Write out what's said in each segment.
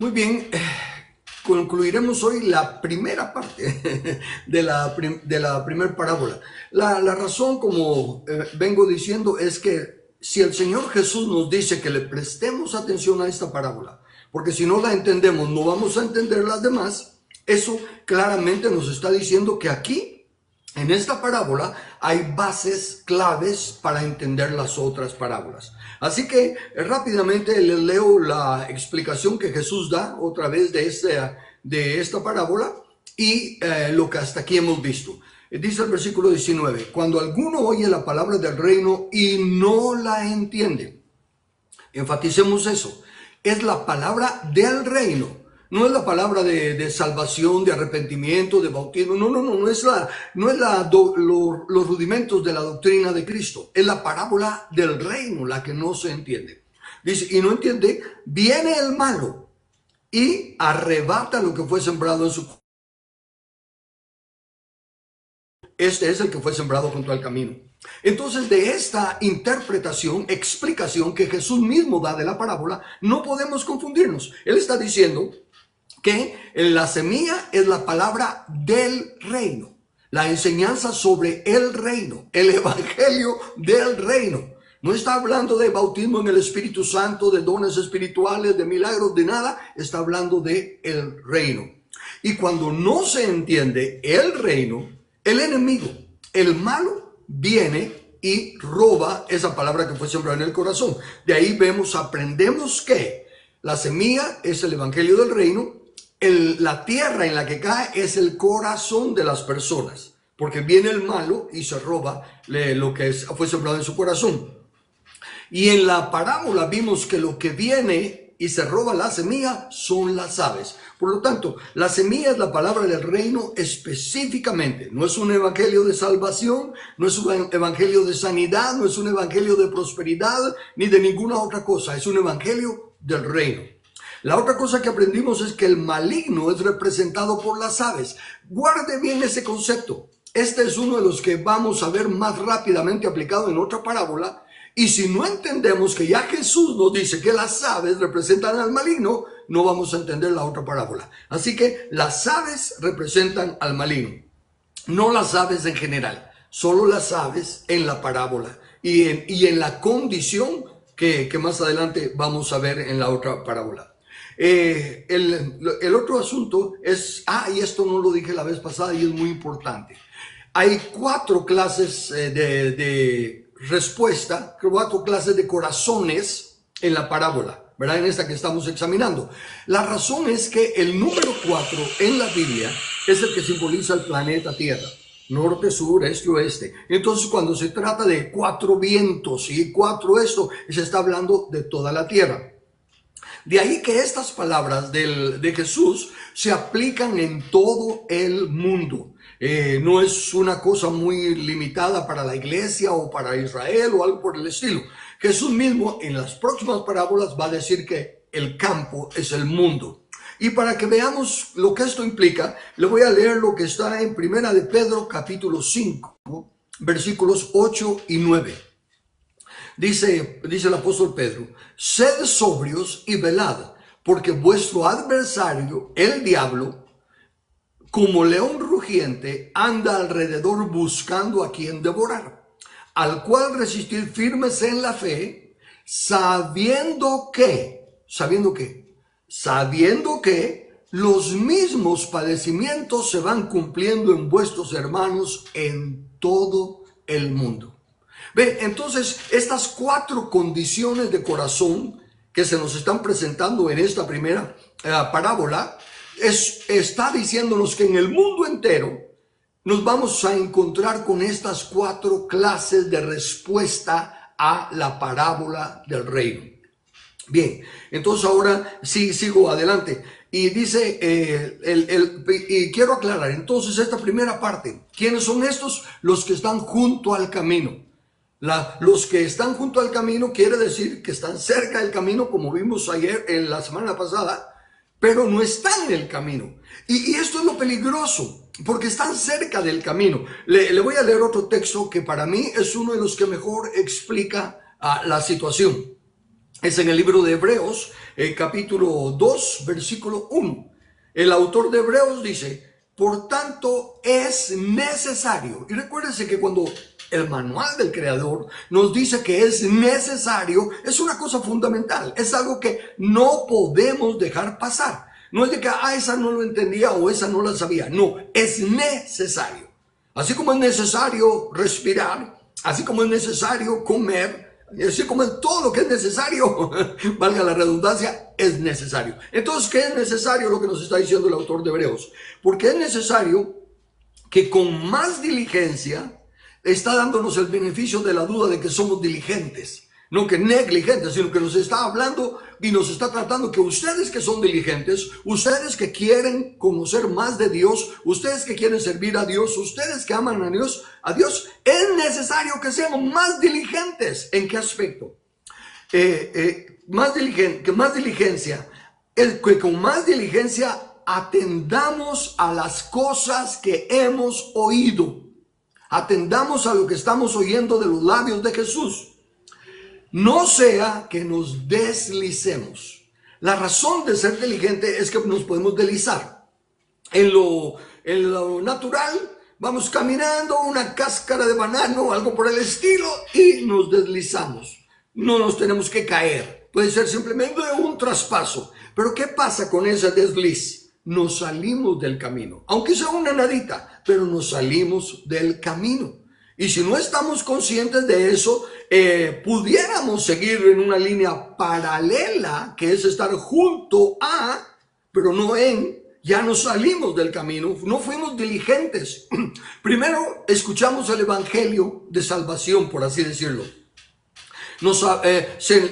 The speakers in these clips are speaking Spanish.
Muy bien, concluiremos hoy la primera parte de la primera parábola. La razón, como vengo diciendo, es que si el Señor Jesús nos dice que le prestemos atención a esta parábola, porque si no la entendemos no vamos a entender las demás, eso claramente nos está diciendo que aquí en esta parábola hay bases claves para entender las otras parábolas. Así que rápidamente les leo la explicación que Jesús da otra vez de esta parábola y lo que hasta aquí hemos visto. Dice el versículo 19, cuando alguno oye la palabra del reino y no la entiende. Enfaticemos eso, es la palabra del reino. No es la palabra de salvación, de arrepentimiento, de bautismo. No es los rudimentos de la doctrina de Cristo. Es la parábola del reino la que no se entiende. Dice, y no entiende, viene el malo y arrebata lo que fue sembrado en su corazón. Este es el que fue sembrado junto al camino. Entonces, de esta interpretación, explicación que Jesús mismo da de la parábola, no podemos confundirnos. Él está diciendo que la semilla es la palabra del reino, la enseñanza sobre el reino, el evangelio del reino. No está hablando de bautismo en el Espíritu Santo, de dones espirituales, de milagros, de nada. Está hablando de el reino. Y cuando no se entiende el reino, el enemigo, el malo, viene y roba esa palabra que fue sembrada en el corazón. De ahí aprendemos que la semilla es el evangelio del reino. La tierra en la que cae es el corazón de las personas, porque viene el malo y se roba lo que fue sembrado en su corazón. Y en la parábola vimos que lo que viene y se roba la semilla son las aves. Por lo tanto, la semilla es la palabra del reino específicamente. No es un evangelio de salvación, no es un evangelio de sanidad, no es un evangelio de prosperidad, ni de ninguna otra cosa. Es un evangelio del reino. La otra cosa que aprendimos es que el maligno es representado por las aves. Guarde bien ese concepto. Este es uno de los que vamos a ver más rápidamente aplicado en otra parábola. Y si no entendemos que ya Jesús nos dice que las aves representan al maligno, no vamos a entender la otra parábola. Así que las aves representan al maligno, no las aves en general, solo las aves en la parábola y en la condición que más adelante vamos a ver en la otra parábola. El otro asunto es, y esto no lo dije la vez pasada y es muy importante. Hay 4 clases de respuesta, 4 clases de corazones en la parábola, ¿verdad? En esta que estamos examinando. La razón es que el número 4 en la Biblia es el que simboliza el planeta Tierra. Norte, sur, este, oeste. Entonces, cuando se trata de 4 vientos y 4 esto, se está hablando de toda la Tierra. De ahí que estas palabras de Jesús se aplican en todo el mundo. No es una cosa muy limitada para la iglesia o para Israel o algo por el estilo. Jesús mismo en las próximas parábolas va a decir que el campo es el mundo. Y para que veamos lo que esto implica, le voy a leer lo que está en Primera de Pedro capítulo 5, versículos 8 y 9. Dice el apóstol Pedro, sed sobrios y velad, porque vuestro adversario, el diablo, como león rugiente, anda alrededor buscando a quien devorar, al cual resistir firmes en la fe, sabiendo que los mismos padecimientos se van cumpliendo en vuestros hermanos en todo el mundo. Ve, entonces estas 4 condiciones de corazón que se nos están presentando en esta primera parábola, está diciéndonos que en el mundo entero nos vamos a encontrar con estas 4 clases de respuesta a la parábola del reino. Bien, entonces ahora sí sigo adelante. Y dice, y quiero aclarar, entonces esta primera parte, ¿quiénes son estos? Los que están junto al camino. Los que están junto al camino quiere decir que están cerca del camino, como vimos ayer, en la semana pasada, pero no están en el camino. Y esto es lo peligroso, porque están cerca del camino. Le voy a leer otro texto que para mí es uno de los que mejor explica la situación. Es en el libro de Hebreos, capítulo 2, versículo 1. El autor de Hebreos dice, por tanto es necesario. Y recuérdense que cuando el manual del Creador nos dice que es necesario, es una cosa fundamental, es algo que no podemos dejar pasar. No es de que, esa no lo entendía o esa no la sabía. No, es necesario. Así como es necesario respirar, así como es necesario comer, así como es todo lo que es necesario, valga la redundancia, es necesario. Entonces, ¿qué es necesario? Lo que nos está diciendo el autor de Hebreos. Porque es necesario que con más diligencia, está dándonos el beneficio de la duda de que somos diligentes. No que negligentes, sino que nos está hablando y nos está tratando que ustedes que son diligentes, ustedes que quieren conocer más de Dios, ustedes que quieren servir a Dios, ustedes que aman a Dios, es necesario que seamos más diligentes. ¿En qué aspecto? Que con más diligencia atendamos a las cosas que hemos oído. Atendamos a lo que estamos oyendo de los labios de Jesús. No sea que nos deslicemos. La razón de ser diligente es que nos podemos deslizar. En lo natural, vamos caminando, una cáscara de banano, algo por el estilo, y nos deslizamos. No nos tenemos que caer. Puede ser simplemente un traspaso. Pero ¿qué pasa con ese desliz? Nos salimos del camino. Aunque sea una nadita, pero nos salimos del camino. Y si no estamos conscientes de eso, pudiéramos seguir en una línea paralela, que es estar junto a, pero no en, ya nos salimos del camino, no fuimos diligentes. Primero escuchamos el evangelio de salvación, por así decirlo.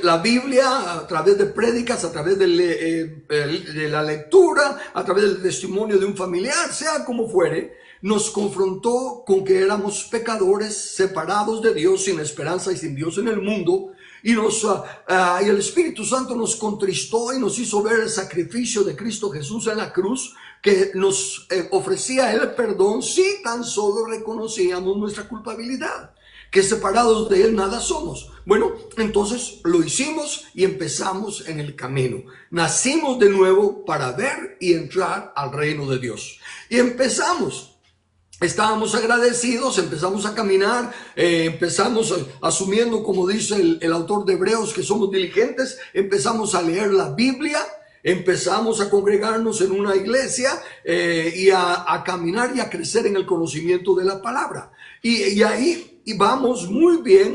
La Biblia, a través de prédicas, a través de la lectura, a través del testimonio de un familiar, sea como fuere, nos confrontó con que éramos pecadores, separados de Dios, sin esperanza y sin Dios en el mundo. Y el Espíritu Santo nos contristó y nos hizo ver el sacrificio de Cristo Jesús en la cruz, que nos ofrecía el perdón si tan solo reconocíamos nuestra culpabilidad, que separados de Él nada somos. Bueno, entonces lo hicimos y empezamos en el camino. Nacimos de nuevo para ver y entrar al reino de Dios. Y empezamos. Estábamos agradecidos, empezamos a caminar, empezamos asumiendo, como dice el autor de Hebreos, que somos diligentes, empezamos a leer la Biblia, empezamos a congregarnos en una iglesia y a caminar y a crecer en el conocimiento de la palabra. Y ahí íbamos muy bien,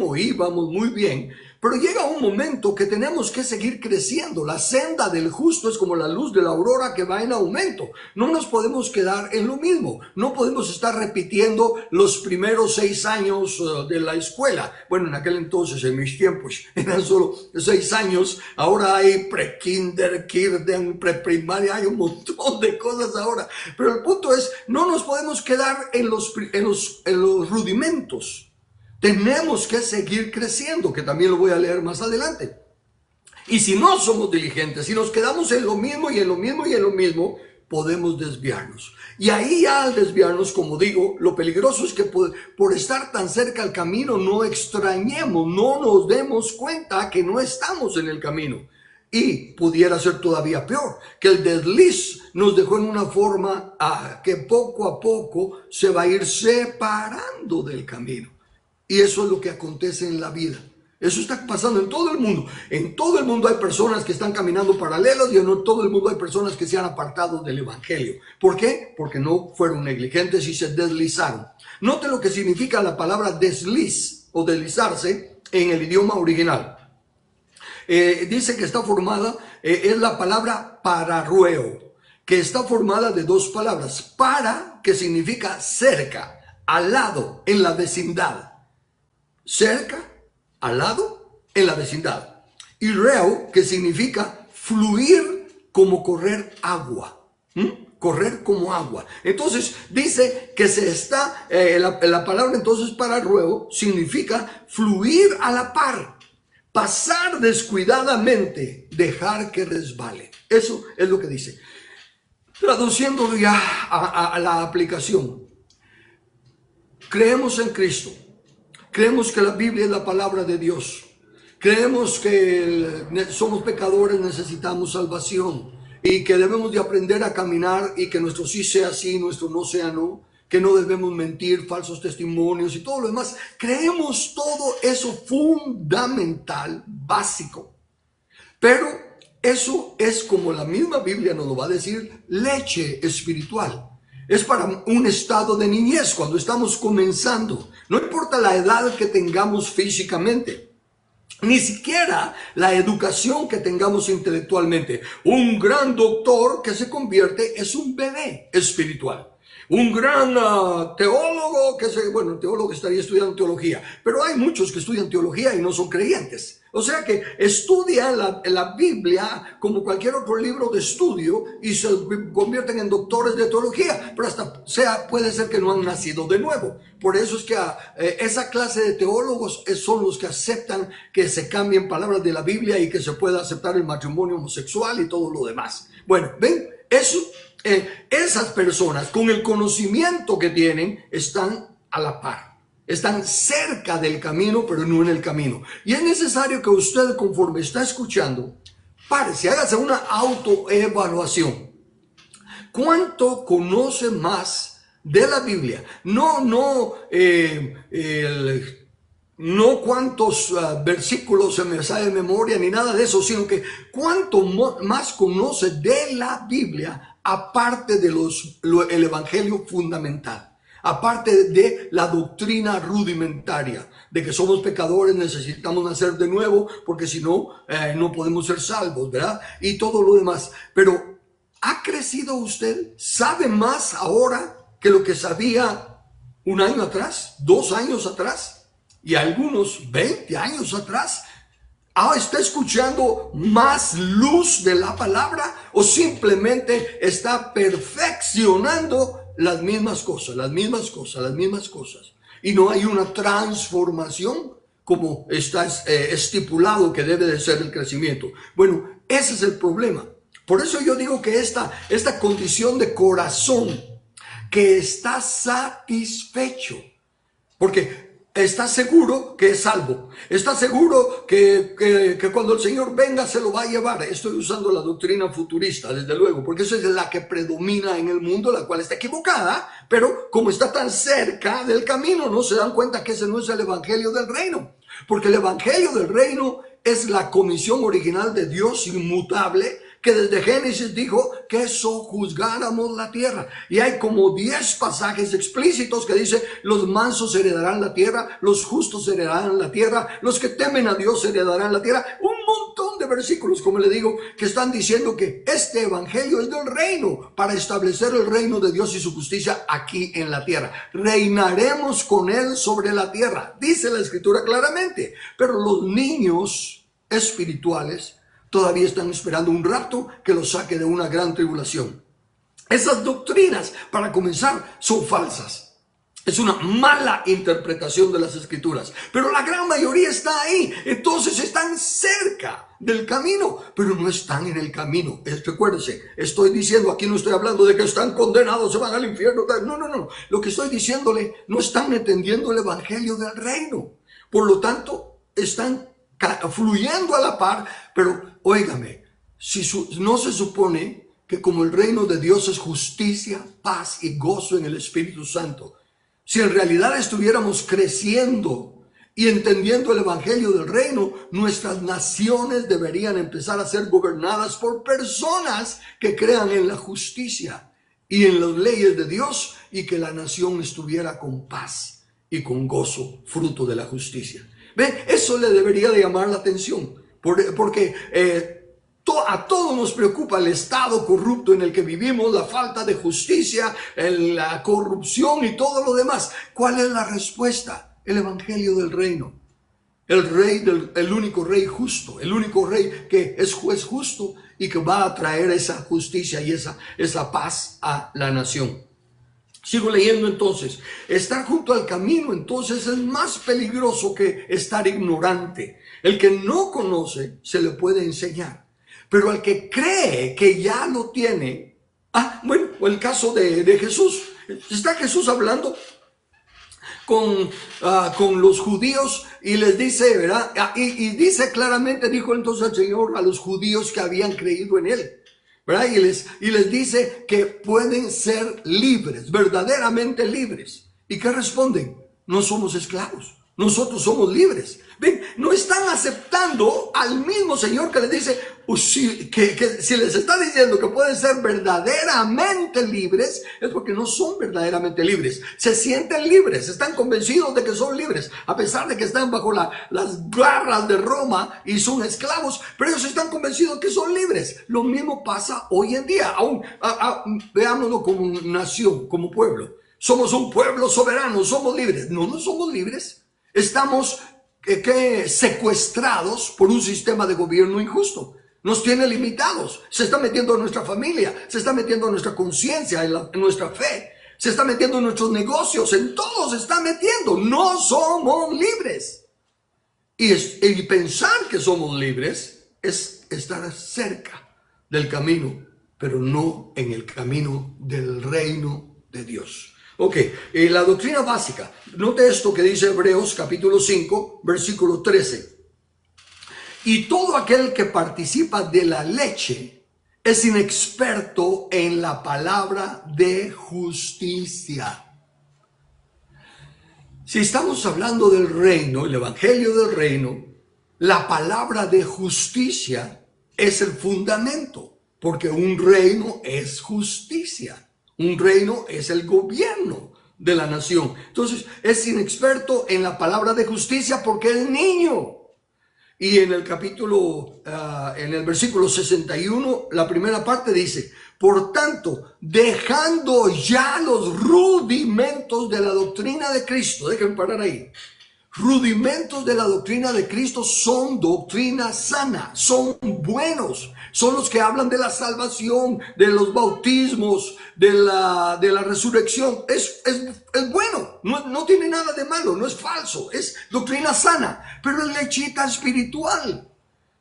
pero llega un momento que tenemos que seguir creciendo. La senda del justo es como la luz de la aurora que va en aumento. No nos podemos quedar en lo mismo. No podemos estar repitiendo los primeros 6 años de la escuela. Bueno, en aquel entonces, en mis tiempos, eran solo 6 años. Ahora hay pre-kinder, kindergarten, preprimaria, hay un montón de cosas ahora. Pero el punto es, no nos podemos quedar en los rudimentos. Tenemos que seguir creciendo, que también lo voy a leer más adelante. Y si no somos diligentes, si nos quedamos en lo mismo y en lo mismo y en lo mismo, podemos desviarnos. Y ahí ya al desviarnos, como digo, lo peligroso es que por estar tan cerca al camino no extrañemos, no nos demos cuenta que no estamos en el camino. Y pudiera ser todavía peor, que el desliz nos dejó en una forma que poco a poco se va a ir separando del camino. Y eso es lo que acontece en la vida. Eso está pasando en todo el mundo. En todo el mundo hay personas que están caminando paralelos y en todo el mundo hay personas que se han apartado del evangelio. ¿Por qué? Porque no fueron negligentes y se deslizaron. Note lo que significa la palabra desliz o deslizarse en el idioma original. Dice que está formada, es la palabra pararrueo, que está formada de 2 palabras. Para, que significa cerca, al lado, en la vecindad. Cerca, al lado, en la vecindad. Y reo, que significa fluir como correr agua. Correr como agua. Entonces dice que la palabra entonces para reo significa fluir a la par, pasar descuidadamente, dejar que resbale. Eso es lo que dice. Traduciéndolo ya a la aplicación. Creemos en Cristo. Creemos que la Biblia es la palabra de Dios. Creemos que somos pecadores, necesitamos salvación y que debemos de aprender a caminar y que nuestro sí sea sí, nuestro no sea no, que no debemos mentir, falsos testimonios y todo lo demás. Creemos todo eso fundamental, básico. Pero eso es, como la misma Biblia nos lo va a decir, leche espiritual. Es para un estado de niñez, cuando estamos comenzando. No importa la edad que tengamos físicamente, ni siquiera la educación que tengamos intelectualmente. Un gran doctor que se convierte es un bebé espiritual. Un gran teólogo bueno, el teólogo estaría estudiando teología, pero hay muchos que estudian teología y no son creyentes. O sea que estudian la Biblia como cualquier otro libro de estudio y se convierten en doctores de teología, pero hasta puede ser que no han nacido de nuevo. Por eso es que esa clase de teólogos son los que aceptan que se cambien palabras de la Biblia y que se pueda aceptar el matrimonio homosexual y todo lo demás. Bueno, ven, eso, esas personas con el conocimiento que tienen están a la par. Están cerca del camino, pero no en el camino. Y es necesario que usted, conforme está escuchando, párese, hágase una autoevaluación. ¿Cuánto conoce más de la Biblia? No cuántos versículos se me sabe de memoria ni nada de eso, sino que cuánto más conoce de la Biblia aparte de el evangelio fundamental. Aparte de la doctrina rudimentaria, de que somos pecadores, necesitamos nacer de nuevo, porque si no, no podemos ser salvos, ¿verdad? Y todo lo demás. Pero, ¿ha crecido usted? ¿Sabe más ahora que lo que sabía un año atrás, 2 años atrás, y algunos 20 años atrás? ¿Está escuchando más luz de la palabra o simplemente está perfeccionando las mismas cosas? Y no hay una transformación como está estipulado que debe de ser el crecimiento. Bueno, ese es el problema. Por eso yo digo que esta condición de corazón que está satisfecho, porque está seguro que es salvo. Está seguro que cuando el Señor venga se lo va a llevar. Estoy usando la doctrina futurista, desde luego, porque esa es la que predomina en el mundo, la cual está equivocada, pero como está tan cerca del camino, no se dan cuenta que ese no es el evangelio del reino. Porque el evangelio del reino es la comisión original de Dios inmutable, que desde Génesis dijo que sojuzgáramos la tierra. Y hay como 10 pasajes explícitos que dice: los mansos heredarán la tierra, los justos heredarán la tierra, los que temen a Dios heredarán la tierra. Un montón de versículos, como le digo, que están diciendo que este evangelio es del reino, para establecer el reino de Dios y su justicia aquí en la tierra. Reinaremos con él sobre la tierra, dice la escritura claramente. Pero los niños espirituales todavía están esperando un rapto que los saque de una gran tribulación. Esas doctrinas, para comenzar, son falsas. Es una mala interpretación de las escrituras. Pero la gran mayoría está ahí. Entonces están cerca del camino, pero no están en el camino. Recuérdense, estoy diciendo, aquí no estoy hablando de que están condenados, se van al infierno. No. Lo que estoy diciéndole, no están entendiendo el evangelio del reino. Por lo tanto, están fluyendo a la par, pero óigame, no se supone que como el reino de Dios es justicia, paz y gozo en el Espíritu Santo, si en realidad estuviéramos creciendo y entendiendo el evangelio del reino, nuestras naciones deberían empezar a ser gobernadas por personas que crean en la justicia y en las leyes de Dios, y que la nación estuviera con paz y con gozo, fruto de la justicia. ¿Ve? Eso le debería de llamar la atención, porque a todos nos preocupa el estado corrupto en el que vivimos, la falta de justicia, la corrupción y todo lo demás. ¿Cuál es la respuesta? El evangelio del reino. El único rey justo, el único rey que es juez justo y que va a traer esa justicia y esa paz a la nación. Sigo leyendo entonces. Estar junto al camino entonces es más peligroso que estar ignorante. El que no conoce se le puede enseñar, pero al que cree que ya lo tiene. Bueno, el caso de Jesús. Está Jesús hablando con los judíos y les dice, ¿verdad? Y dice claramente, dijo entonces el Señor a los judíos que habían creído en Él, ¿verdad? Y les dice que pueden ser libres, verdaderamente libres. ¿Y qué responden? No somos esclavos, nosotros somos libres. Ven, no están aceptando al mismo Señor que les dice, que si les está diciendo que pueden ser verdaderamente libres, es porque no son verdaderamente libres. Se sienten libres, están convencidos de que son libres, a pesar de que están bajo las garras de Roma y son esclavos, pero ellos están convencidos que son libres. Lo mismo pasa hoy en día, veámoslo como nación, como pueblo. Somos un pueblo soberano, somos libres. No, no somos libres. Estamos secuestrados por un sistema de gobierno injusto. Nos tiene limitados. Se está metiendo en nuestra familia, se está metiendo en nuestra conciencia, en nuestra fe, se está metiendo en nuestros negocios, en todo se está metiendo. No somos libres. Y pensar que somos libres es estar cerca del camino, pero no en el camino del reino de Dios. Ok, la doctrina básica. Note esto que dice Hebreos capítulo 5, versículo 13. Y todo aquel que participa de la leche es inexperto en la palabra de justicia. Si estamos hablando del reino, el evangelio del reino, la palabra de justicia es el fundamento, porque un reino es justicia. Un reino es el gobierno de la nación. Entonces, es inexperto en la palabra de justicia porque es niño. Y en el en el versículo 61, la primera parte dice, por tanto, dejando ya los rudimentos de la doctrina de Cristo, déjenme parar ahí. Rudimentos de la doctrina de Cristo son doctrina sana, son buenos, son los que hablan de la salvación, de los bautismos, de la resurrección. Es bueno, no tiene nada de malo, no es falso, es doctrina sana, pero es lechita espiritual.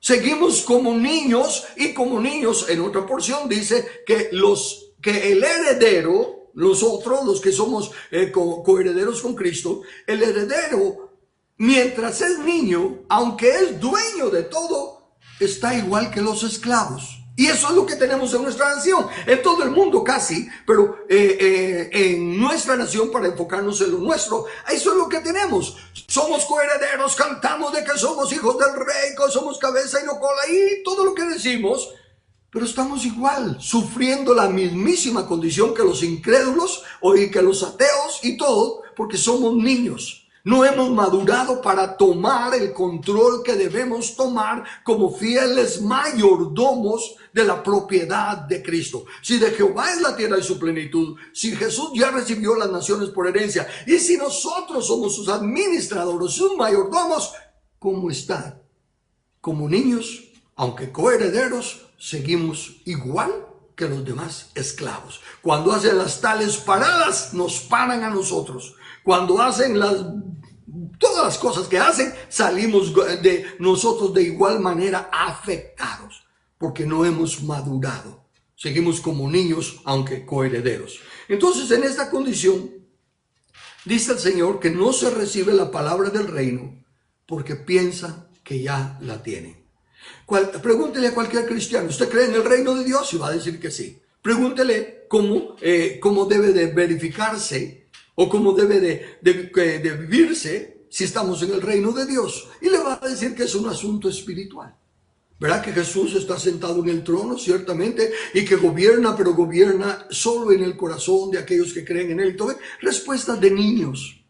Seguimos como niños y como niños, en otra porción dice que el heredero, nosotros los que somos coherederos con Cristo, el heredero, mientras es niño, aunque es dueño de todo, está igual que los esclavos. Y eso es lo que tenemos en nuestra nación, en todo el mundo casi, pero en nuestra nación, para enfocarnos en lo nuestro, eso es lo que tenemos. Somos coherederos, cantamos de que somos hijos del rey, que somos cabeza y no cola, y todo lo que decimos, pero estamos igual, sufriendo la mismísima condición que los incrédulos y que los ateos y todo, porque somos niños. No hemos madurado para tomar el control que debemos tomar como fieles mayordomos de la propiedad de Cristo. Si de Jehová es la tierra y su plenitud, si Jesús ya recibió las naciones por herencia, y si nosotros somos sus administradores, sus mayordomos, ¿cómo están? Como niños, aunque coherederos, seguimos igual que los demás esclavos. Cuando hacen las tales paradas, nos paran a nosotros. Cuando hacen todas las cosas que hacen, salimos de nosotros de igual manera afectados, porque no hemos madurado. Seguimos como niños, aunque coherederos. Entonces, en esta condición, dice el Señor que no se recibe la palabra del reino porque piensa que ya la tienen. Pregúntele a cualquier cristiano, ¿usted cree en el reino de Dios? Y va a decir que sí. Pregúntele cómo debe de verificarse o cómo debe de vivirse si estamos en el reino de Dios. Y le va a decir que es un asunto espiritual. ¿Verdad que Jesús está sentado en el trono, ciertamente, y que gobierna, pero gobierna solo en el corazón de aquellos que creen en Él? Entonces, respuestas de niños,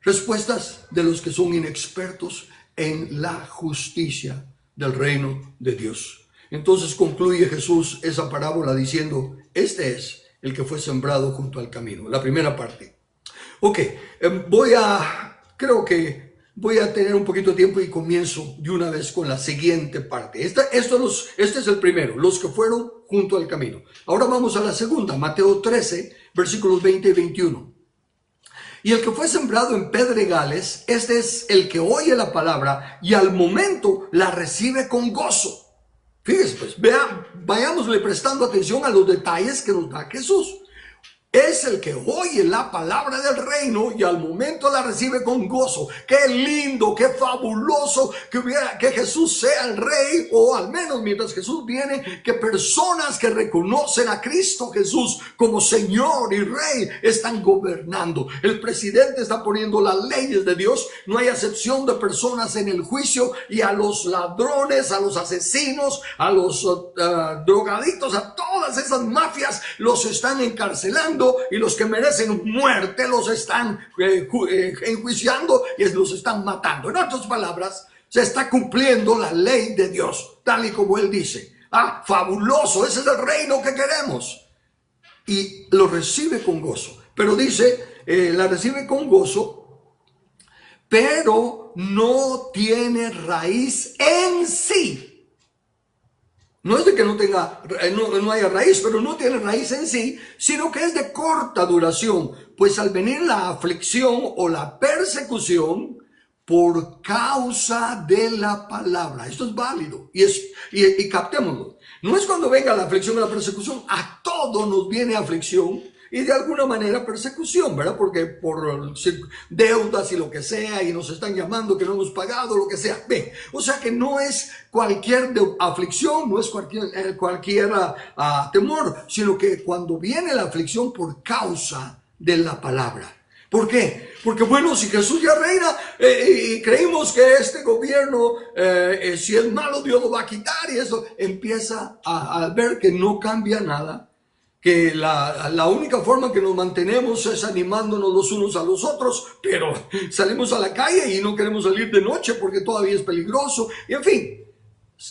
respuestas de los que son inexpertos en la justicia del reino de Dios. Entonces concluye Jesús esa parábola diciendo, este es el que fue sembrado junto al camino. La primera parte. Ok, creo que voy a tener un poquito de tiempo y comienzo de una vez con la siguiente parte. Este es el primero, los que fueron junto al camino. Ahora vamos a la segunda, Mateo 13, versículos 20 y 21. Y el que fue sembrado en pedregales, este es el que oye la palabra y al momento la recibe con gozo. Fíjese pues, vayámosle prestando atención a los detalles que nos da Jesús. es el que oye la palabra del reino y al momento la recibe con gozo. Qué lindo, qué fabuloso que Jesús sea el rey, o al menos mientras Jesús viene, que personas que reconocen a Cristo Jesús como Señor y Rey están gobernando. El presidente está poniendo las leyes de Dios. No hay acepción de personas en el juicio, y a los ladrones, a los asesinos, a los drogadictos, a todas esas mafias los están encarcelando, y los que merecen muerte los están enjuiciando y los están matando. En otras palabras, se está cumpliendo la ley de Dios, tal y como Él dice. Ah, fabuloso, ese es el reino que queremos. Y lo recibe con gozo. Pero dice, la recibe con gozo, pero no tiene raíz en sí. No es de que no haya raíz, pero no tiene raíz en sí, sino que es de corta duración, pues al venir la aflicción o la persecución por causa de la palabra. Esto es válido y captémoslo. No es cuando venga la aflicción o la persecución, a todos nos viene aflicción y de alguna manera persecución, ¿verdad? Porque por deudas y lo que sea, y nos están llamando que no hemos pagado, lo que sea. Ven, o sea que no es cualquier aflicción, no es cualquier temor, sino que cuando viene la aflicción por causa de la palabra. ¿Por qué? Porque bueno, si Jesús ya reina y creímos que este gobierno, si es malo, Dios lo va a quitar, y eso empieza a ver que no cambia nada. Que la única forma que nos mantenemos es animándonos los unos a los otros, pero salimos a la calle y no queremos salir de noche porque todavía es peligroso. Y en fin,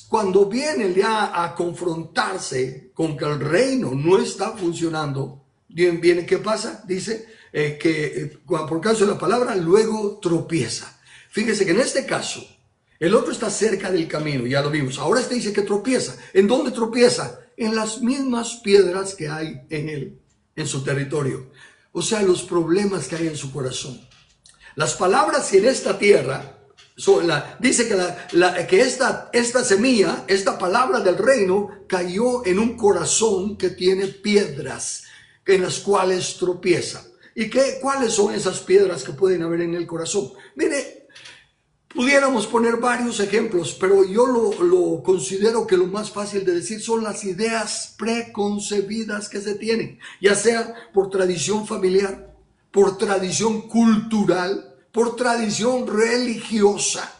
cuando viene ya a confrontarse con que el reino no está funcionando, viene, ¿qué pasa? Dice que por causa de la palabra luego tropieza. Fíjese que en este caso, el otro está cerca del camino, ya lo vimos. Ahora este dice que tropieza. ¿En dónde tropieza? En las mismas piedras que hay en su territorio. O sea, los problemas que hay en su corazón. Las palabras en esta tierra, dice que esta semilla, esta palabra del reino, cayó en un corazón que tiene piedras en las cuales tropieza. ¿Y cuáles son esas piedras que pueden haber en el corazón? Mire, pudiéramos poner varios ejemplos, pero yo lo considero que lo más fácil de decir son las ideas preconcebidas que se tienen, ya sea por tradición familiar, por tradición cultural, por tradición religiosa.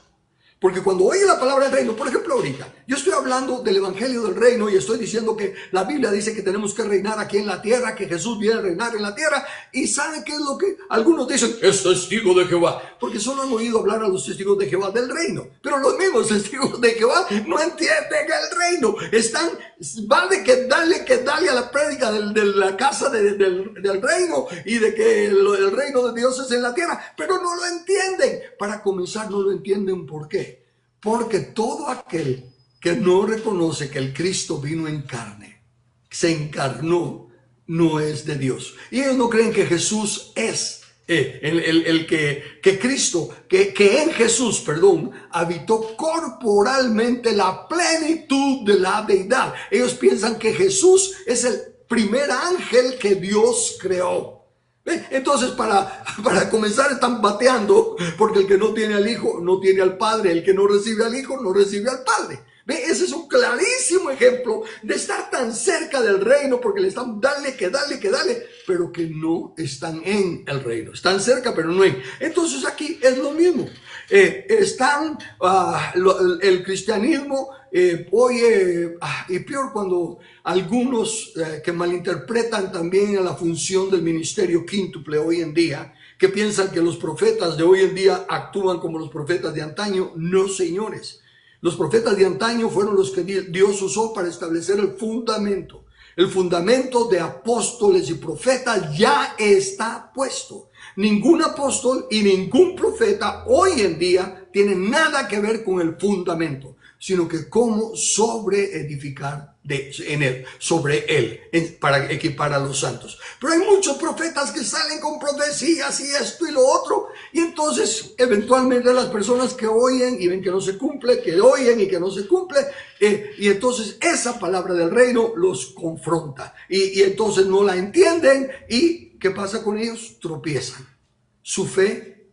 Porque cuando oye la palabra del reino, por ejemplo ahorita, yo estoy hablando del evangelio del reino y estoy diciendo que la Biblia dice que tenemos que reinar aquí en la tierra, que Jesús viene a reinar en la tierra. ¿Y saben qué es lo que algunos dicen? Es testigo de Jehová. Porque solo han oído hablar a los testigos de Jehová del reino. Pero los mismos testigos de Jehová no entienden el reino. Vale que dale a la prédica de la casa del reino y de que el reino de Dios es en la tierra. Pero no lo entienden. Para comenzar, no lo entienden. ¿Por qué? Porque todo aquel que no reconoce que el Cristo vino en carne, se encarnó, no es de Dios. Y ellos no creen que Jesús es que Cristo, que en Jesús, habitó corporalmente la plenitud de la deidad. Ellos piensan que Jesús es el primer ángel que Dios creó. Entonces para comenzar están bateando, porque el que no tiene al Hijo no tiene al Padre, el que no recibe al Hijo no recibe al Padre. Ese es un clarísimo ejemplo de estar tan cerca del reino, porque le están dale, pero que no están en el reino. Están cerca, pero no en. Entonces aquí es lo mismo. El cristianismo y peor cuando algunos que malinterpretan también a la función del ministerio quíntuple hoy en día, que piensan que los profetas de hoy en día actúan como los profetas de antaño. No, señores. Los profetas de antaño fueron los que Dios usó para establecer el fundamento. El fundamento de apóstoles y profetas ya está puesto. Ningún apóstol y ningún profeta hoy en día tiene nada que ver con el fundamento. sino que cómo sobreedificar en él, sobre él, para equipar a los santos. Pero hay muchos profetas que salen con profecías y esto y lo otro, y entonces eventualmente las personas que oyen y ven que no se cumple, que oyen y que no se cumple, y entonces esa palabra del reino los confronta, y entonces no la entienden, y ¿qué pasa con ellos? Tropiezan. Su fe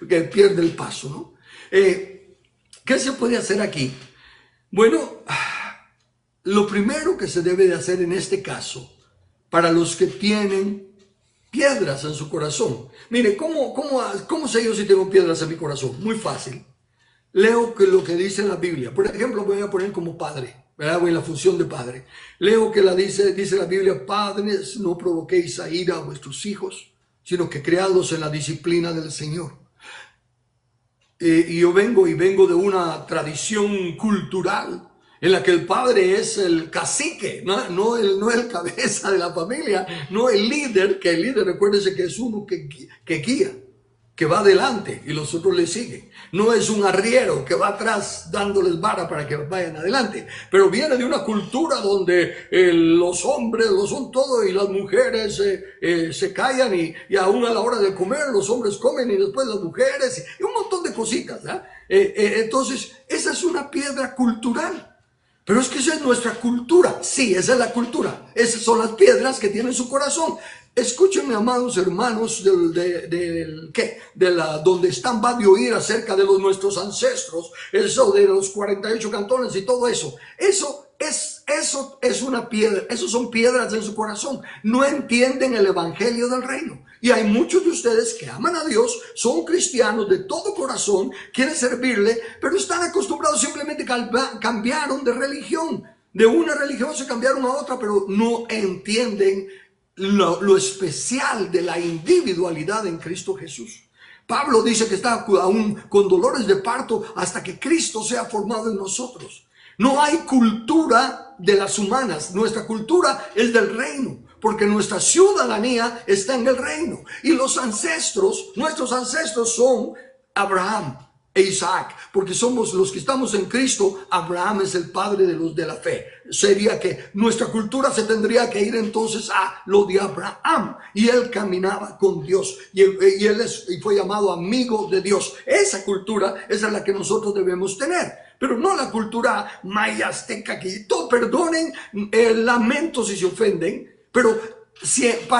que pierde el paso, ¿no? ¿Qué se puede hacer aquí? Bueno, lo primero que se debe de hacer en este caso, para los que tienen piedras en su corazón. Mire, ¿cómo sé yo si tengo piedras en mi corazón? Muy fácil. Leo lo que dice la Biblia. Por ejemplo, voy a poner como padre, ¿verdad? Voy en la función de padre. Leo que dice la Biblia: padres, no provoquéis a ira a vuestros hijos, sino que criadlos en la disciplina del Señor. Y yo vengo de una tradición cultural en la que el padre es el cacique, no el cabeza de la familia, no el líder, que el líder, recuérdese que es uno que guía, que va adelante y los otros le siguen. No es un arriero que va atrás dándoles vara para que vayan adelante, pero viene de una cultura donde los hombres lo son todo y las mujeres se callan, y aún a la hora de comer los hombres comen y después las mujeres, y un montón de cositas, ¿verdad? Entonces esa es una piedra cultural. Pero es que esa es nuestra cultura. Sí, esa es la cultura. Esas son las piedras que tiene su corazón. Escúchenme, amados hermanos, donde están va de oír acerca de nuestros ancestros, eso de los 48 cantones y todo eso. Eso es una piedra. Eso son piedras en su corazón. No entienden el evangelio del reino. Y hay muchos de ustedes que aman a Dios, son cristianos de todo corazón, quieren servirle, pero están acostumbrados, simplemente cambiaron de religión. De una religión se cambiaron a otra, pero no entienden lo especial de la individualidad en Cristo Jesús. Pablo dice que está aún con dolores de parto hasta que Cristo sea formado en nosotros. No hay cultura de las humanas, nuestra cultura es del reino, porque nuestra ciudadanía está en el reino. Y nuestros ancestros son Abraham e Isaac, porque somos los que estamos en Cristo. Abraham es el padre de la fe. Sería que nuestra cultura se tendría que ir entonces a lo de Abraham, y él caminaba con Dios, y él fue llamado amigo de Dios. Esa cultura es la que nosotros debemos tener, pero no la cultura maya, azteca, que todo, perdonen el lamento si se ofenden, pero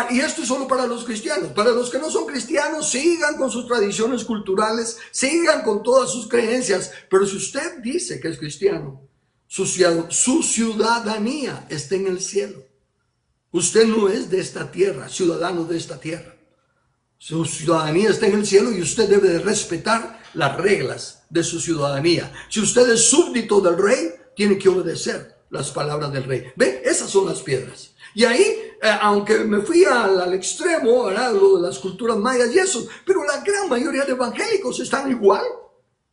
y esto es solo para los cristianos. Para los que no son cristianos, sigan con sus tradiciones culturales, sigan con todas sus creencias, pero si usted dice que es cristiano, su ciudadanía está en el cielo. Usted no es de esta tierra, ciudadano de esta tierra. Su ciudadanía está en el cielo, y usted debe de respetar las reglas de su ciudadanía. Si usted es súbdito del rey, tiene que obedecer las palabras del rey. ¿Ve? Esas son las piedras. Y ahí, aunque me fui al extremo, ¿verdad?, lo de las culturas mayas y eso, pero la gran mayoría de evangélicos están igual.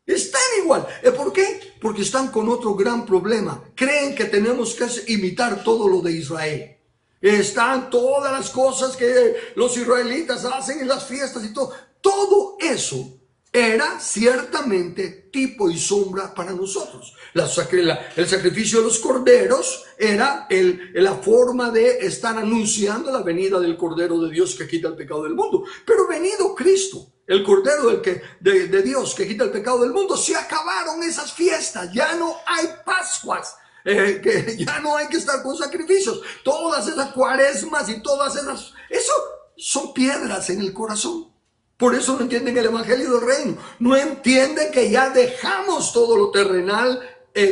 Están igual. ¿Por qué? Porque están con otro gran problema. Creen que tenemos que imitar todo lo de Israel. Están todas las cosas que los israelitas hacen en las fiestas y todo. Todo eso era ciertamente tipo y sombra para nosotros. El sacrificio de los corderos era la forma de estar anunciando la venida del Cordero de Dios que quita el pecado del mundo. Pero venido Cristo, el Cordero de Dios que quita el pecado del mundo, se acabaron esas fiestas. Ya no hay Pascuas. Que ya no hay que estar con sacrificios. Todas esas cuaresmas y todas esas, eso son piedras en el corazón. Por eso no entienden el evangelio del reino. No entienden que ya dejamos todo lo terrenal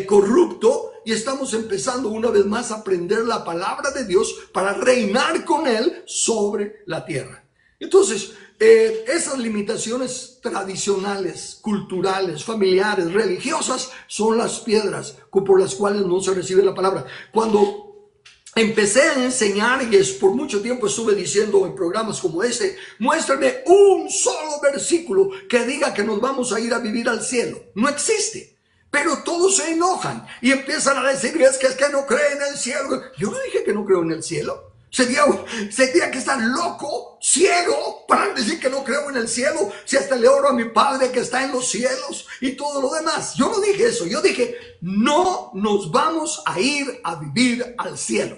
corrupto, y estamos empezando una vez más a aprender la palabra de Dios para reinar con él sobre la tierra. Entonces, esas limitaciones tradicionales, culturales, familiares, religiosas, son las piedras por las cuales no se recibe la palabra. Cuando empecé a enseñar, y por mucho tiempo estuve diciendo en programas como este, muéstrame un solo versículo que diga que nos vamos a ir a vivir al cielo. No existe. Pero todos se enojan y empiezan a decir: es que no creen en el cielo. Yo no dije que no creo en el cielo. Sería que estar loco, ciego, para decir que no creo en el cielo, si hasta le oro a mi Padre que está en los cielos y todo lo demás. Yo no dije eso, yo dije, no nos vamos a ir a vivir al cielo.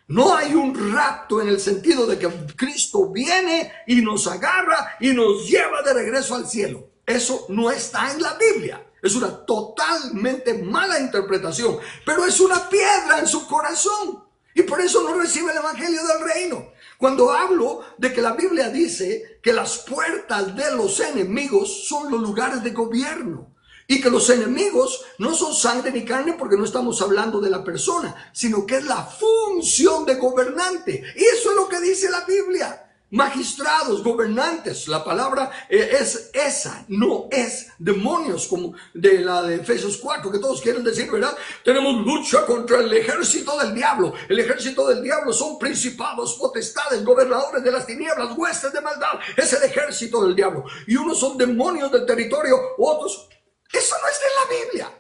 No hay un rapto en el sentido de que Cristo viene y nos agarra y nos lleva de regreso al cielo. Eso no está en la Biblia. Es una totalmente mala interpretación, pero es una piedra en su corazón. Y por eso no recibe el evangelio del reino. Cuando hablo de que la Biblia dice que las puertas de los enemigos son los lugares de gobierno. Y que los enemigos no son sangre ni carne, porque no estamos hablando de la persona, sino que es la función de gobernante. Y eso es lo que dice la Biblia. Magistrados, gobernantes, la palabra es esa, no es demonios como de la de Efesios 4, que todos quieren decir, ¿verdad? Tenemos lucha contra el ejército del diablo. El ejército del diablo son principados, potestades, gobernadores de las tinieblas, huestes de maldad. Es el ejército del diablo. Y unos son demonios del territorio, otros... Eso no está en la Biblia.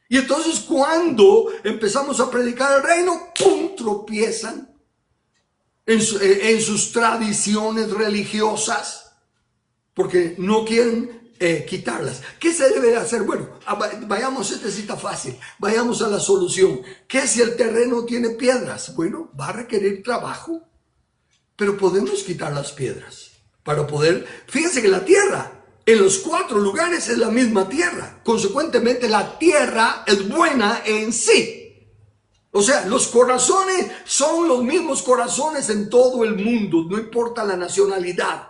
Y entonces cuando empezamos a predicar el reino, ¡pum!, tropiezan en sus tradiciones religiosas, porque no quieren quitarlas. ¿Qué se debe hacer? Bueno, vayamos, esta cita fácil, vayamos a la solución. ¿Qué si el terreno tiene piedras? Bueno, va a requerir trabajo, pero podemos quitar las piedras para poder... Fíjense que la tierra en los 4 lugares es la misma tierra. Consecuentemente, la tierra es buena en sí. O sea, los corazones son los mismos corazones en todo el mundo, no importa la nacionalidad.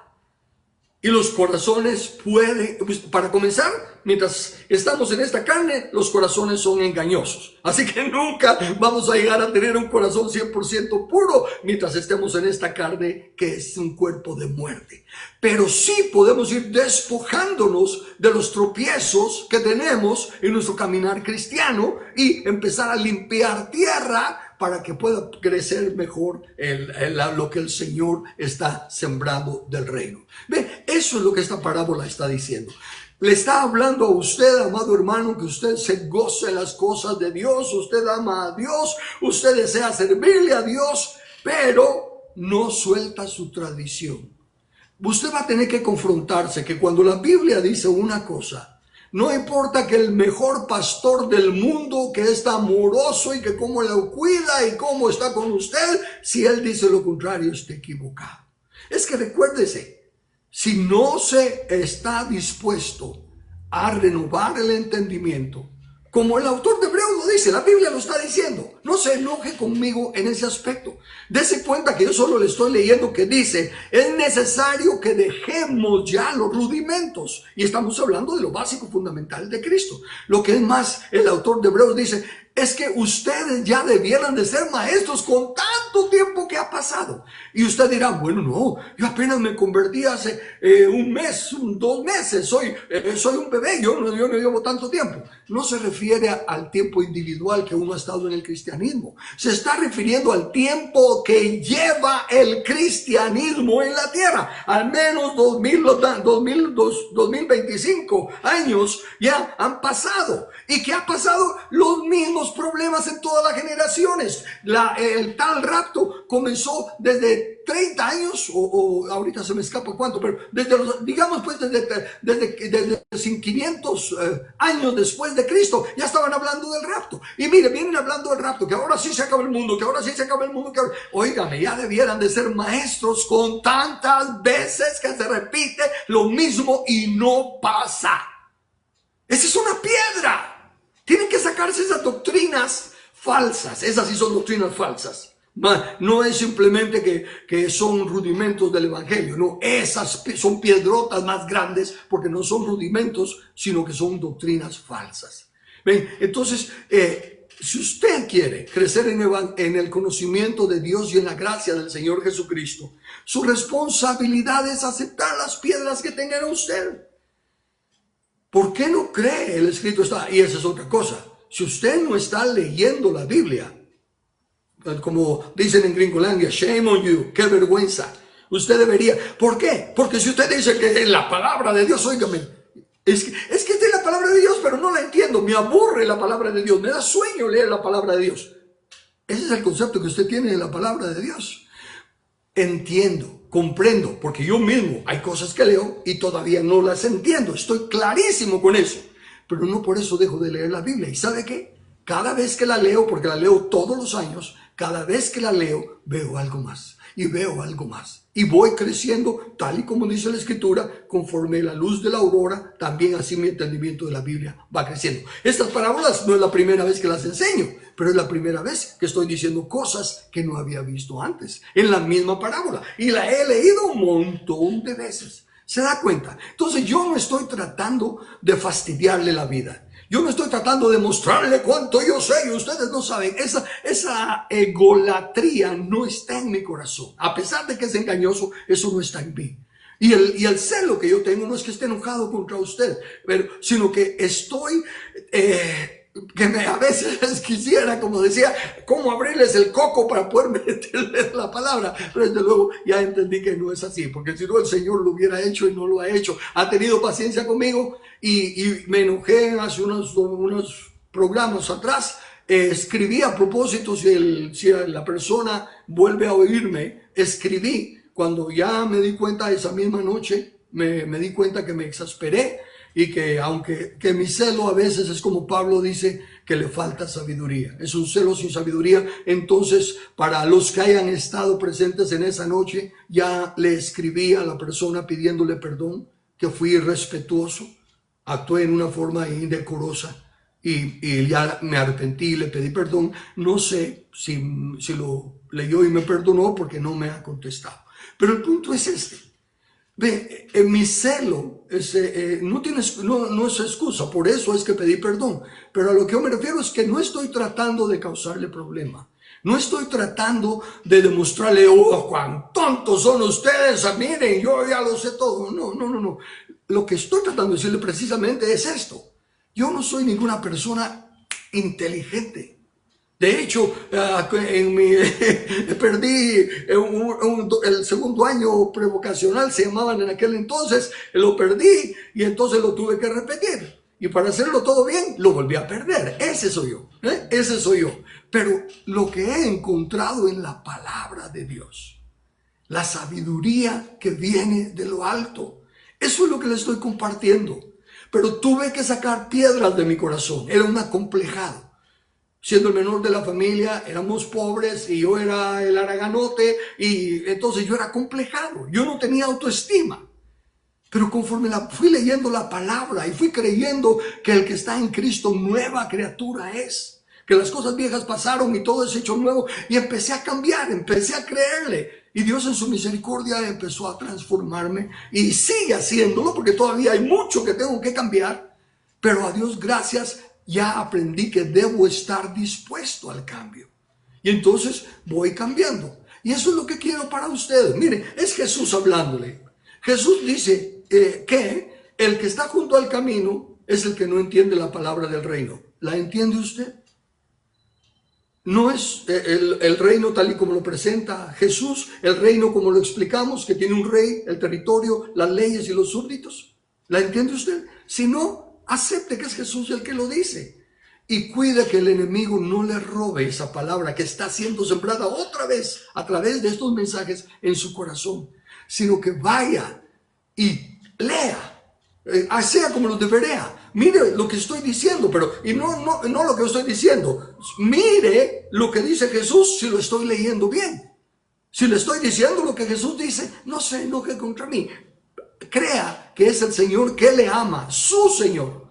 Y los corazones pueden, para comenzar, mientras estamos en esta carne, los corazones son engañosos. Así que nunca vamos a llegar a tener un corazón 100% puro mientras estemos en esta carne que es un cuerpo de muerte. Pero sí podemos ir despojándonos de los tropiezos que tenemos en nuestro caminar cristiano y empezar a limpiar tierra para que pueda crecer mejor lo que el Señor está sembrando del reino. Ve, eso es lo que esta parábola está diciendo. Le está hablando a usted, amado hermano, que usted se goce en las cosas de Dios, usted ama a Dios, usted desea servirle a Dios, pero no suelta su tradición. Usted va a tener que confrontarse que cuando la Biblia dice una cosa, no importa que el mejor pastor del mundo, que es amoroso y que cómo lo cuida y cómo está con usted, si él dice lo contrario, está equivocado. Es que recuérdese, si no se está dispuesto a renovar el entendimiento, como el autor de Hebreos lo dice, la Biblia lo está diciendo, no se enoje conmigo en ese aspecto. Dese cuenta que yo solo le estoy leyendo que dice, es necesario que dejemos ya los rudimentos. Y estamos hablando de lo básico fundamental de Cristo. Lo que es más, el autor de Hebreos dice, es que ustedes ya debieran de ser maestros con tanto tiempo que ha pasado. Y usted dirá, bueno, no, yo apenas me convertí hace un mes, 2 meses, soy un bebé, yo no llevo tanto tiempo. No se refiere al tiempo individual que uno ha estado en el cristianismo. Se está refiriendo al tiempo que lleva el cristianismo en la tierra. Al menos 2025 años ya han pasado. ¿Y qué ha pasado? Los mismos problemas en todas las generaciones. El tal rapto comenzó desde 30 años, o ahorita se me escapa cuánto, pero digamos pues desde 500 años después de Cristo, ya estaban hablando del rapto. Y mire, vienen hablando del rapto, que ahora sí se acaba el mundo, que ahora sí se acaba el mundo, Óigame, ya debieran de ser maestros con tantas veces que se repite lo mismo y no pasa. Esa es una piedra. Tienen que sacarse esas doctrinas falsas. Esas sí son doctrinas falsas. No es simplemente que son rudimentos del evangelio. No, esas son piedrotas más grandes porque no son rudimentos, sino que son doctrinas falsas. ¿Ven? Entonces, si usted quiere crecer en el conocimiento de Dios y en la gracia del Señor Jesucristo, su responsabilidad es aceptar las piedras que tenga en usted. ¿Por qué no cree? El escrito está, y esa es otra cosa. Si usted no está leyendo la Biblia, como dicen en Gringolandia, shame on you, qué vergüenza. Usted debería, ¿por qué? Porque si usted dice que es la palabra de Dios, óigame, es que esta es la palabra de Dios, pero no la entiendo, me aburre la palabra de Dios, me da sueño leer la palabra de Dios. Ese es el concepto que usted tiene de la palabra de Dios. Entiendo, comprendo, porque yo mismo hay cosas que leo y todavía no las entiendo. Estoy clarísimo con eso, pero no por eso dejo de leer la Biblia. ¿Y sabe qué? Cada vez que la leo, porque la leo todos los años, cada vez que la leo, veo algo más y veo algo más. Y voy creciendo, tal y como dice la Escritura, conforme la luz de la aurora, también así mi entendimiento de la Biblia va creciendo. Estas parábolas no es la primera vez que las enseño, pero es la primera vez que estoy diciendo cosas que no había visto antes, en la misma parábola. Y la he leído un montón de veces. ¿Se da cuenta? Entonces yo no estoy tratando de fastidiarle la vida. Yo no estoy tratando de mostrarle cuánto yo sé y ustedes no saben. Esa egolatría no está en mi corazón. A pesar de que es engañoso, eso no está en mí. Y el celo que yo tengo no es que esté enojado contra usted, sino que estoy... a veces quisiera, como decía, cómo abrirles el coco para poder meterles la palabra. Pero desde luego ya entendí que no es así, porque si no el Señor lo hubiera hecho y no lo ha hecho. Ha tenido paciencia conmigo y me enojé hace unos programas atrás. Escribí a propósito, si la persona vuelve a oírme, escribí cuando ya me di cuenta esa misma noche, me di cuenta que me exasperé. Y que aunque mi celo a veces es como Pablo dice, que le falta sabiduría. Es un celo sin sabiduría. Entonces, para los que hayan estado presentes en esa noche, ya le escribí a la persona pidiéndole perdón, que fui irrespetuoso, actué en una forma indecorosa y ya me arrepentí y le pedí perdón. No sé si lo leyó y me perdonó porque no me ha contestado. Pero el punto es este. Ve, mi celo no es excusa, por eso es que pedí perdón. Pero a lo que yo me refiero es que no estoy tratando de causarle problema. No estoy tratando de demostrarle, oh, cuán tontos son ustedes, miren, yo ya lo sé todo. No. Lo que estoy tratando de decirle precisamente es esto. Yo no soy ninguna persona inteligente. De hecho, perdí el segundo año prevocacional, se llamaban en aquel entonces, lo perdí y entonces lo tuve que repetir. Y para hacerlo todo bien, lo volví a perder. Ese soy yo, ese soy yo. Pero lo que he encontrado en la palabra de Dios, la sabiduría que viene de lo alto, eso es lo que le estoy compartiendo. Pero tuve que sacar piedras de mi corazón, era un acomplejado. Siendo el menor de la familia, éramos pobres y yo era el haraganote y entonces yo era complejado, yo no tenía autoestima. Pero conforme fui leyendo la palabra y fui creyendo que el que está en Cristo nueva criatura es, que las cosas viejas pasaron y todo es hecho nuevo, y empecé a cambiar, empecé a creerle. Y Dios en su misericordia empezó a transformarme y sigue haciéndolo porque todavía hay mucho que tengo que cambiar, pero a Dios gracias. Ya aprendí que debo estar dispuesto al cambio. Y entonces voy cambiando. Y eso es lo que quiero para ustedes. Miren, es Jesús hablándole. Jesús dice que el que está junto al camino es el que no entiende la palabra del reino. ¿La entiende usted? No es el reino tal y como lo presenta Jesús, el reino como lo explicamos, que tiene un rey, el territorio, las leyes y los súbditos. ¿La entiende usted? Si no, acepte que es Jesús el que lo dice y cuide que el enemigo no le robe esa palabra que está siendo sembrada otra vez a través de estos mensajes en su corazón, sino que vaya y lea, sea como los de Berea. Mire lo que estoy diciendo, y no lo que estoy diciendo. Mire lo que dice Jesús si lo estoy leyendo bien. Si le estoy diciendo lo que Jesús dice, no se enoje contra mí. Crea que es el Señor que le ama, su Señor,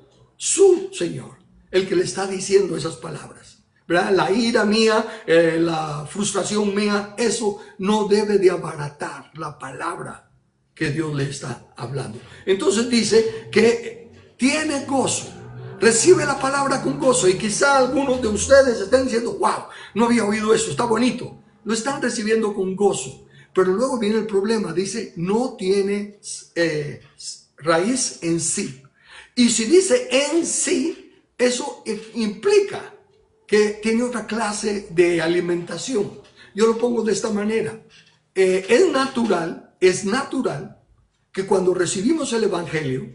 el que le está diciendo esas palabras, ¿verdad? La ira mía, la frustración mía, eso no debe de abaratar la palabra que Dios le está hablando. Entonces dice que tiene gozo, recibe la palabra con gozo, y quizá algunos de ustedes estén diciendo, wow, no había oído eso, está bonito. Lo están recibiendo con gozo. Pero luego viene el problema, dice, no tiene raíz en sí. Y si dice en sí, eso implica que tiene otra clase de alimentación. Yo lo pongo de esta manera. Es natural que cuando recibimos el Evangelio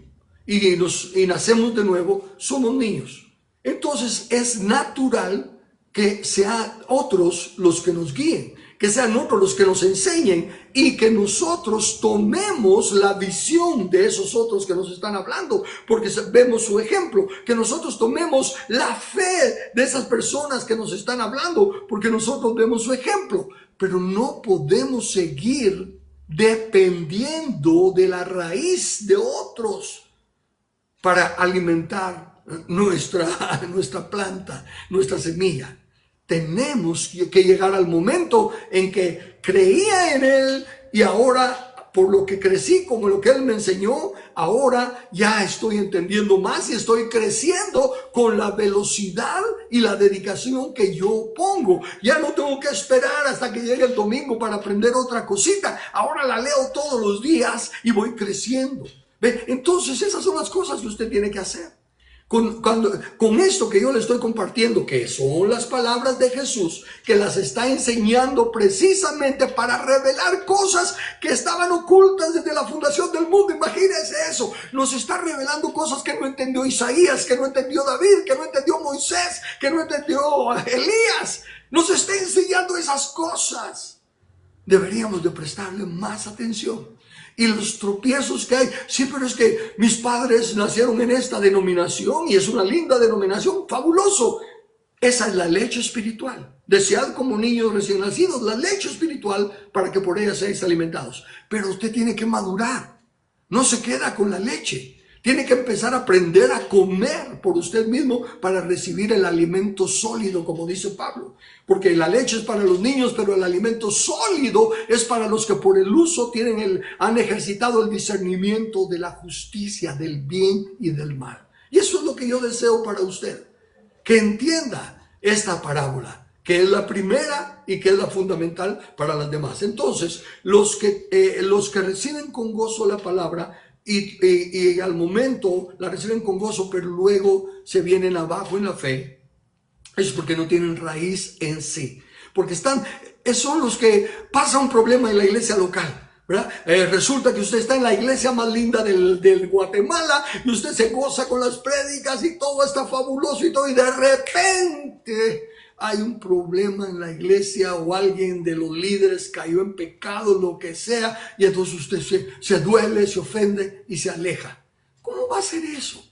y nacemos de nuevo, somos niños. Entonces es natural que sean otros los que nos guíen, que sean otros los que nos enseñen y que nosotros tomemos la visión de esos otros que nos están hablando, porque vemos su ejemplo, que nosotros tomemos la fe de esas personas que nos están hablando, porque nosotros vemos su ejemplo, pero no podemos seguir dependiendo de la raíz de otros para alimentar nuestra planta, nuestra semilla. Tenemos que llegar al momento en que creía en Él y ahora, por lo que crecí, como lo que Él me enseñó, ahora ya estoy entendiendo más y estoy creciendo con la velocidad y la dedicación que yo pongo. Ya no tengo que esperar hasta que llegue el domingo para aprender otra cosita. Ahora la leo todos los días y voy creciendo. ¿Ve? Entonces esas son las cosas que usted tiene que hacer. Con esto que yo le estoy compartiendo, que son las palabras de Jesús, que las está enseñando precisamente para revelar cosas que estaban ocultas desde la fundación del mundo. Imagínense eso. Nos está revelando cosas que no entendió Isaías, que no entendió David, que no entendió Moisés, que no entendió Elías. Nos está enseñando esas cosas. Deberíamos de prestarle más atención. Y los tropiezos que hay, sí, pero es que mis padres nacieron en esta denominación y es una linda denominación, fabuloso. Esa es la leche espiritual. Desead como niños recién nacidos la leche espiritual para que por ella seáis alimentados. Pero usted tiene que madurar. No se queda con la leche. Tiene que empezar a aprender a comer por usted mismo para recibir el alimento sólido, como dice Pablo. Porque la leche es para los niños, pero el alimento sólido es para los que por el uso han ejercitado el discernimiento de la justicia, del bien y del mal. Y eso es lo que yo deseo para usted. Que entienda esta parábola, que es la primera y que es la fundamental para las demás. Entonces, los que reciben con gozo la palabra, y al momento la reciben con gozo, pero luego se vienen abajo en la fe, es porque no tienen raíz en sí, porque son los que pasa un problema en la iglesia local, ¿verdad? Resulta que usted está en la iglesia más linda del Guatemala y usted se goza con las prédicas y todo está fabuloso y todo, y de repente hay un problema en la iglesia o alguien de los líderes cayó en pecado, lo que sea, y entonces usted se duele, se ofende y se aleja. ¿Cómo va a ser eso?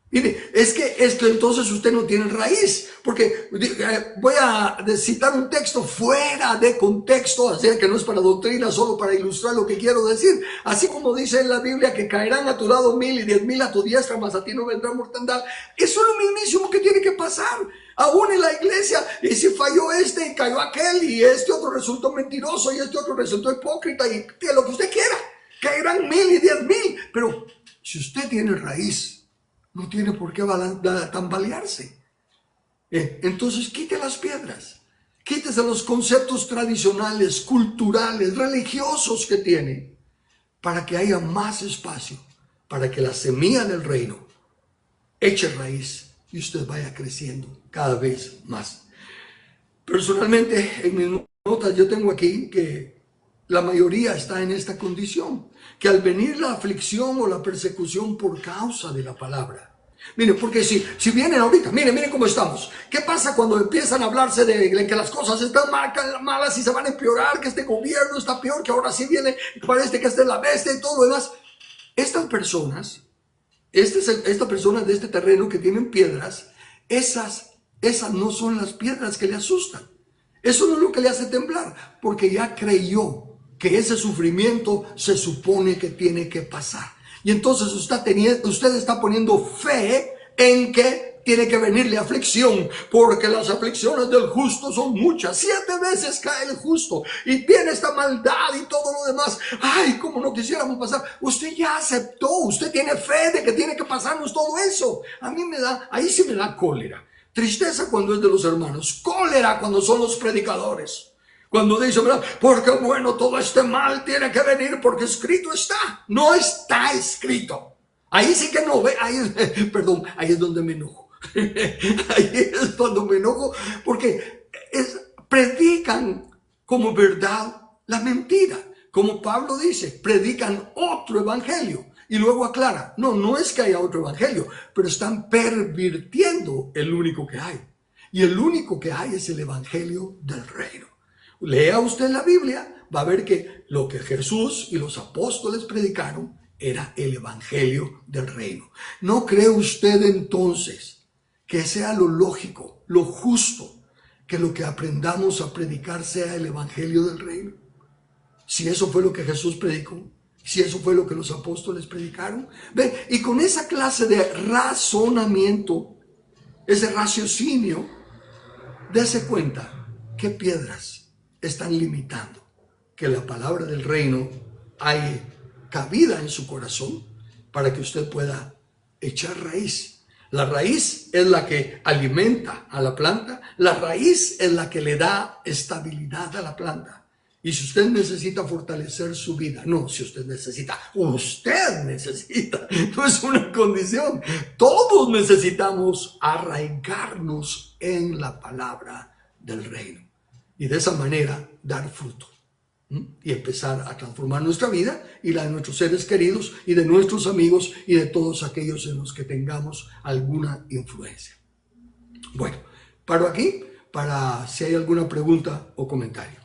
Mire, es que entonces usted no tiene raíz, porque voy a citar un texto fuera de contexto, así que no es para doctrina, solo para ilustrar lo que quiero decir. Así como dice en la Biblia que caerán a tu lado 1000 y 10,000 a tu diestra, mas a ti no vendrá mortandad. Eso es lo mismísimo que tiene que pasar. Aún en la iglesia, y si falló este y cayó aquel, y este otro resultó mentiroso, y este otro resultó hipócrita, y lo que usted quiera, caerán 1000 y 10,000. Pero si usted tiene raíz, no tiene por qué tambalearse. Entonces quite las piedras, quítese los conceptos tradicionales, culturales, religiosos que tiene, para que haya más espacio, para que la semilla del reino eche raíz y usted vaya creciendo cada vez más. Personalmente, en mis notas yo tengo aquí que la mayoría está en esta condición, que al venir la aflicción o la persecución por causa de la palabra. Miren, porque si vienen ahorita, miren cómo estamos. ¿Qué pasa cuando empiezan a hablarse de que las cosas están malas y se van a empeorar, que este gobierno está peor, que ahora sí viene, parece que esta es la bestia y todo lo demás? Estas personas de este terreno que tienen piedras, esas no son las piedras que le asustan. Eso no es lo que le hace temblar, porque ya creyó que ese sufrimiento se supone que tiene que pasar. Y entonces usted está poniendo fe en que tiene que venirle aflicción, porque las aflicciones del justo son muchas. 7 veces cae el justo y viene esta maldad y todo lo demás. Ay, como no quisiéramos pasar. Usted ya aceptó, usted tiene fe de que tiene que pasarnos todo eso. Ahí sí me da cólera. Tristeza cuando es de los hermanos, cólera cuando son los predicadores. Cuando dice, ¿verdad? Porque bueno, todo este mal tiene que venir porque escrito está. No está escrito. Ahí sí que no ve, ahí es donde me enojo. Ahí es cuando me enojo, porque predican como verdad la mentira. Como Pablo dice, predican otro evangelio. Y luego aclara, no es que haya otro evangelio, pero están pervirtiendo el único que hay. Y el único que hay es el evangelio del reino. Lea usted la Biblia, va a ver que lo que Jesús y los apóstoles predicaron era el evangelio del reino. ¿No cree usted entonces que sea lo lógico, lo justo, que lo que aprendamos a predicar sea el evangelio del reino? Si eso fue lo que Jesús predicó, si eso fue lo que los apóstoles predicaron. Ve, y con esa clase de razonamiento, ese raciocinio, dése cuenta qué piedras están limitando que la palabra del reino hay cabida en su corazón para que usted pueda echar raíz. La raíz es la que alimenta a la planta, la raíz es la que le da estabilidad a la planta. Y si usted necesita fortalecer su vida, no, si usted necesita, no es una condición. Todos necesitamos arraigarnos en la palabra del reino y de esa manera dar fruto y empezar a transformar nuestra vida y la de nuestros seres queridos y de nuestros amigos y de todos aquellos en los que tengamos alguna influencia. Bueno, paro aquí para si hay alguna pregunta o comentario.